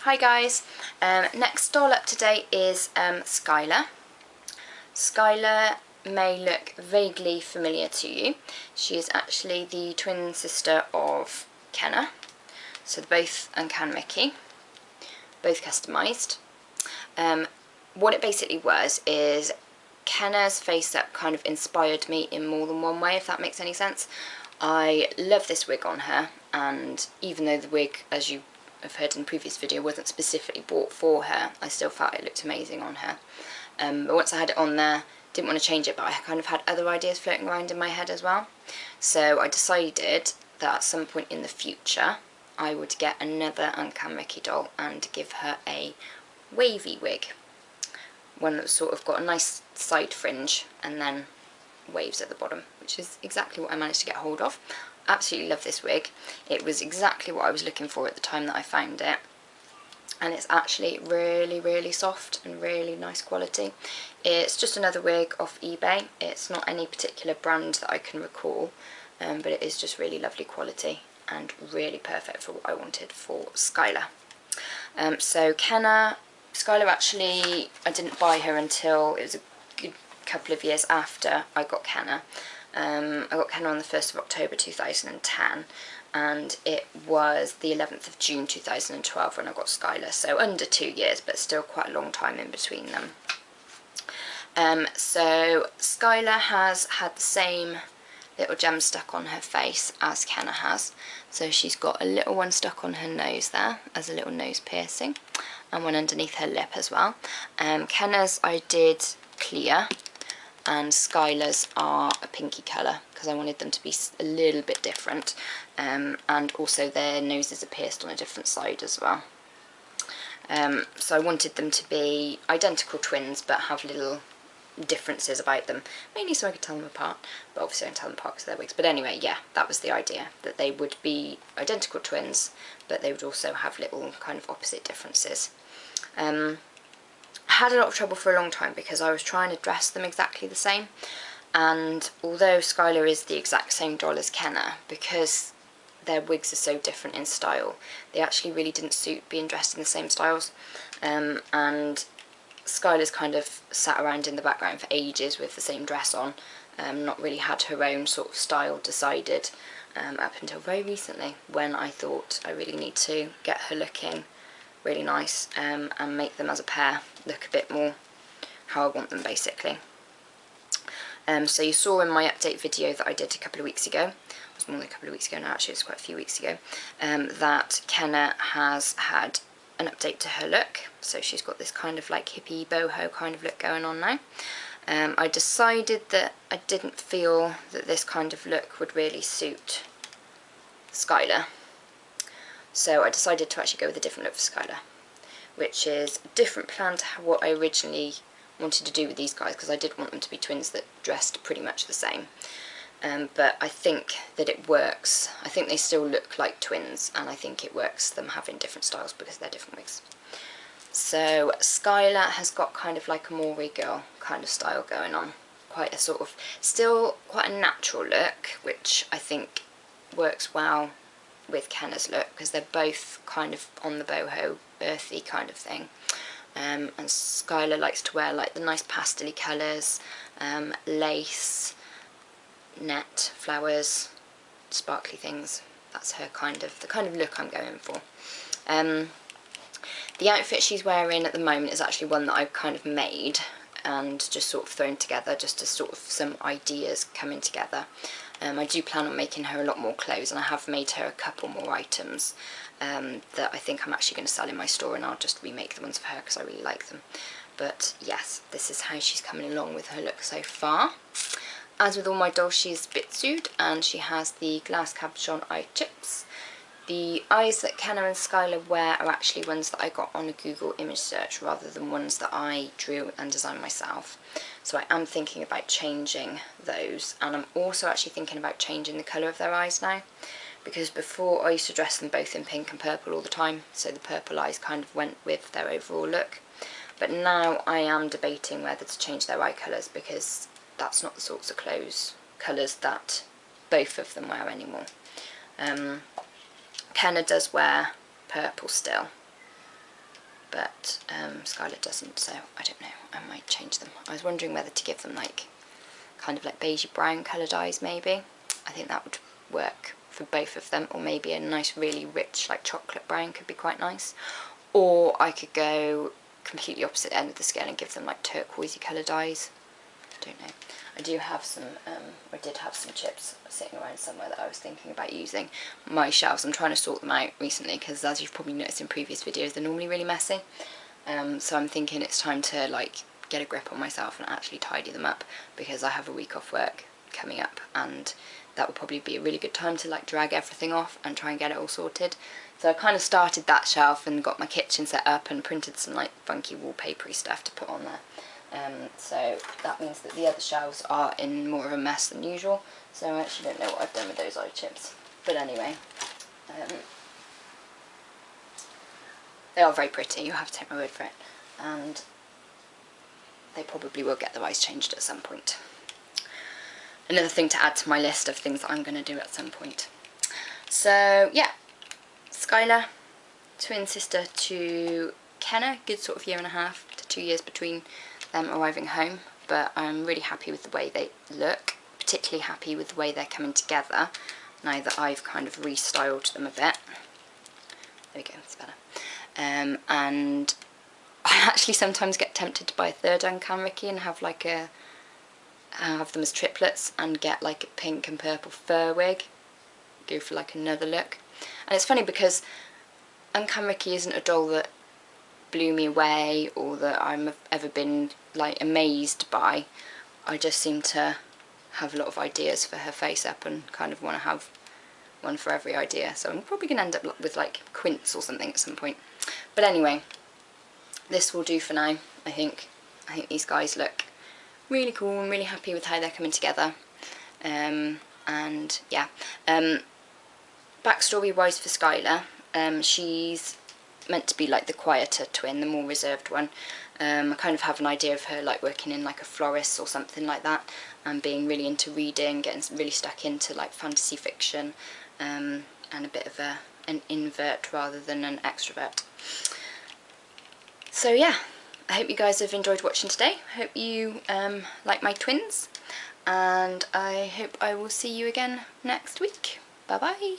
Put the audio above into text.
Hi guys, next doll up today is Skylar. Skylar may look vaguely familiar to you. She is actually the twin sister of Kenna, so they're both Uncanny Mickey, both customised. What it basically was is Kenna's face up kind of inspired me in more than one way, if that makes any sense. I love this wig on her, and even though the wig, as you have heard in the previous video, wasn't specifically bought for her, I still felt it looked amazing on her. But once I had it on there, didn't want to change it, but I kind of had other ideas floating around in my head as well. So I decided that at some point in the future I would get another Uncanny Mickey doll and give her a wavy wig. One that's sort of got a nice side fringe and then waves at the bottom, which is exactly what I managed to get hold of. Absolutely love this wig. It was exactly what I was looking for at the time that I found it, and it's actually really soft and really nice quality. It's just another wig off eBay. It's not any particular brand that I can recall, but it is just really lovely quality and really perfect for what I wanted for Skylar. So Skylar actually, I didn't buy her until it was a good couple of years after I got Kenna. I got Kenna on the 1st of October 2010, and it was the 11th of June 2012 when I got Skylar, so under 2 years, but still quite a long time in between them. So Skylar has had the same little gem stuck on her face as Kenna has. So she's got a little one stuck on her nose there as a little nose piercing, and one underneath her lip as well. Kenna's I did clear, and Skylar's are a pinky colour because I wanted them to be a little bit different, and also their noses are pierced on a different side as well. So I wanted them to be identical twins but have little differences about them, mainly so I could tell them apart, but obviously I don't tell them apart because they're wigs. But anyway, yeah, that was the idea, that they would be identical twins but they would also have little kind of opposite differences. I had a lot of trouble for a long time because I was trying to dress them exactly the same, and although Skylar is the exact same doll as Kenna, because their wigs are so different in style, they actually really didn't suit being dressed in the same styles, and Skylar's kind of sat around in the background for ages with the same dress on, not really had her own sort of style decided, up until very recently when I thought I really need to get her looking really nice, and make them as a pair look a bit more how I want them basically. So you saw in my update video that I did a couple of weeks ago, it was more than a couple of weeks ago now actually, it's quite a few weeks ago, that Kenna has had an update to her look. So she's got this kind of like hippie boho kind of look going on now. I decided that I didn't feel that this kind of look would really suit Skylar, so I decided to actually go with a different look for Skylar, which is a different plan to what I originally wanted to do with these guys, because I did want them to be twins that dressed pretty much the same. But I think that it works. I think they still look like twins, and I think it works them having different styles because they're different wigs. So Skylar has got kind of like a Maury girl kind of style going on. Quite a sort of, still quite a natural look, which I think works well with Kenna's look because they're both kind of on the boho, earthy kind of thing. And Skylar likes to wear like the nice pastel-y colours, lace, net, flowers, sparkly things. That's her kind of, the kind of look I'm going for. The outfit she's wearing at the moment is actually one that I've kind of made and just sort of thrown together, just to sort of some ideas coming together. I do plan on making her a lot more clothes, and I have made her a couple more items that I think I'm actually going to sell in my store, and I'll just remake the ones for her because I really like them. But yes, this is how she's coming along with her look so far. As with all my dolls, she's bitsud, and she has the glass cabochon eye chips. The eyes that Kenna and Skylar wear are actually ones that I got on a Google image search rather than ones that I drew and designed myself. So I am thinking about changing those, and I'm also actually thinking about changing the colour of their eyes now, because before I used to dress them both in pink and purple all the time, so the purple eyes kind of went with their overall look. But now I am debating whether to change their eye colours, because that's not the sorts of colours that both of them wear anymore. Kenna does wear purple still, but Skylar doesn't, so I don't know, I might change them. I was wondering whether to give them like kind of like beigey brown coloured eyes maybe. I think that would work for both of them, or maybe a nice really rich like chocolate brown could be quite nice. Or I could go completely opposite end of the scale and give them like turquoisey coloured eyes. I don't know. I do have some, I did have some chips sitting around somewhere that I was thinking about using. My shelves, I'm trying to sort them out recently because, as you've probably noticed in previous videos, they're normally really messy. So I'm thinking it's time to like get a grip on myself and actually tidy them up, because I have a week off work coming up and that will probably be a really good time to like drag everything off and try and get it all sorted. So I kind of started that shelf and got my kitchen set up and printed some like funky wallpapery stuff to put on there. So that means that the other shelves are in more of a mess than usual, so I actually don't know what I've done with those eye chips. But anyway, they are very pretty, you have to take my word for it, and they probably will get their eyes changed at some point. Another thing to add to my list of things that I'm going to do at some point. So yeah, Skylar, twin sister to Kenna, good sort of 1.5 to 2 years between them arriving home, but I'm really happy with the way they look, particularly happy with the way they're coming together now that I've kind of restyled them a bit. There we go, it's better. And I actually sometimes get tempted to buy a third Uncanricky and have like have them as triplets and get like a pink and purple fur wig, go for like another look. And it's funny because Uncanricky isn't a doll that blew me away or that I've ever been like amazed by. I just seem to have a lot of ideas for her face up and kind of want to have one for every idea, so I'm probably going to end up with like Quince or something at some point. But anyway, this will do for now. I think these guys look really cool. I'm really happy with how they're coming together. And yeah, backstory wise for Skylar, she's meant to be like the quieter twin, the more reserved one. I kind of have an idea of her like working in like a florist or something like that, and being really into reading, getting really stuck into like fantasy fiction, and a bit of an invert rather than an extrovert. So yeah, I hope you guys have enjoyed watching today. I hope you like my twins, and I hope I will see you again next week. Bye bye.